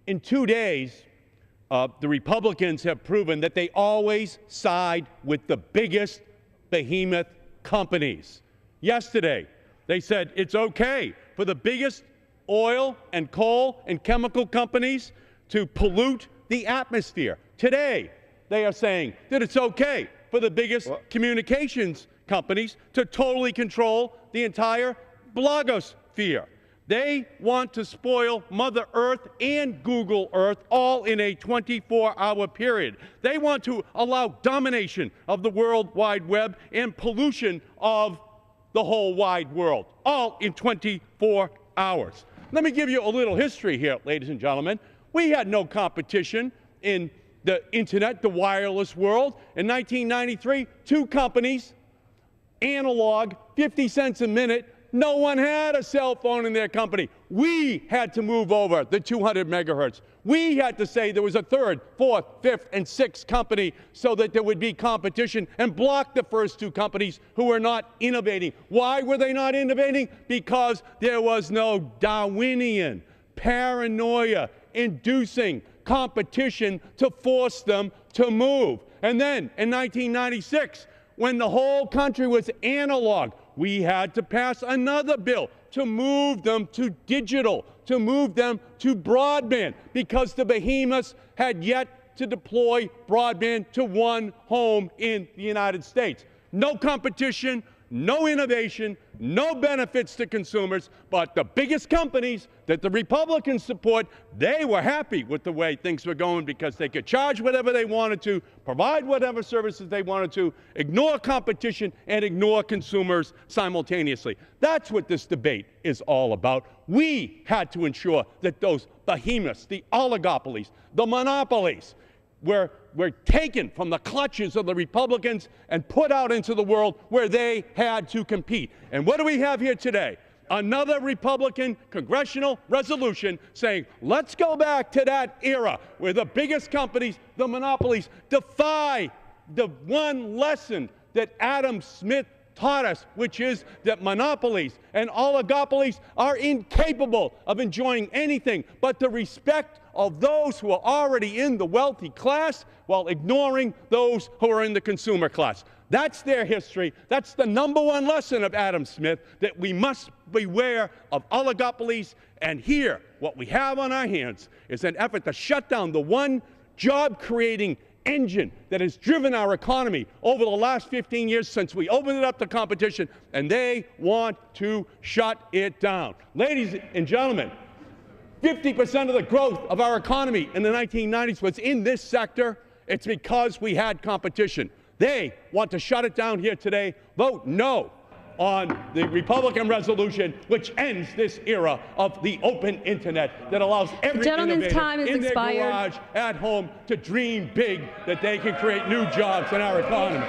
In 2 days, the Republicans have proven that they always side with the biggest behemoth companies. Yesterday, they said it's okay for the biggest oil and coal and chemical companies to pollute the atmosphere. Today, they are saying that it's okay for the biggest communications companies to totally control the entire blogosphere. They want to spoil Mother Earth and Google Earth all in a 24-hour period. They want to allow domination of the World Wide Web and pollution of the whole wide world, all in 24 hours. Let me give you a little history here, ladies and gentlemen. We had no competition in the internet, the wireless world. In 1993, 2 companies, analog, 50 cents a minute. No one had a cell phone in their company. We had to move over the 200 megahertz. We had to say there was a 3rd, 4th, 5th, and 6th company so that there would be competition and block the first 2 companies who were not innovating. Why were they not innovating? Because there was no Darwinian, paranoia-inducing competition to force them to move. And then in 1996, when the whole country was analog, we had to pass another bill to move them to digital, to move them to broadband, because the behemoths had yet to deploy broadband to one home in the United States. No competition, no innovation, no benefits to consumers, but the biggest companies that the Republicans support, they were happy with the way things were going because they could charge whatever they wanted to, provide whatever services they wanted to, ignore competition and ignore consumers simultaneously. That's what this debate is all about. We had to ensure that those behemoths, the oligopolies, the monopolies, were taken from the clutches of the Republicans and put out into the world where they had to compete. And what do we have here today? Another Republican congressional resolution saying, let's go back to that era where the biggest companies, the monopolies, defy the one lesson that Adam Smith taught us, which is that monopolies and oligopolies are incapable of enjoying anything but the respect of those who are already in the wealthy class while ignoring those who are in the consumer class. That's their history. That's the #1 lesson of Adam Smith, that we must beware of oligopolies. And here, what we have on our hands is an effort to shut down the one job-creating engine that has driven our economy over the last 15 years since we opened it up to competition, and they want to shut it down. Ladies and gentlemen, 50% of the growth of our economy in the 1990s was in this sector. It's because we had competition. They want to shut it down here today. Vote no on the Republican resolution, which ends this era of the open internet that allows every innovator in their garage, at home, to dream big that they can create new jobs in our economy.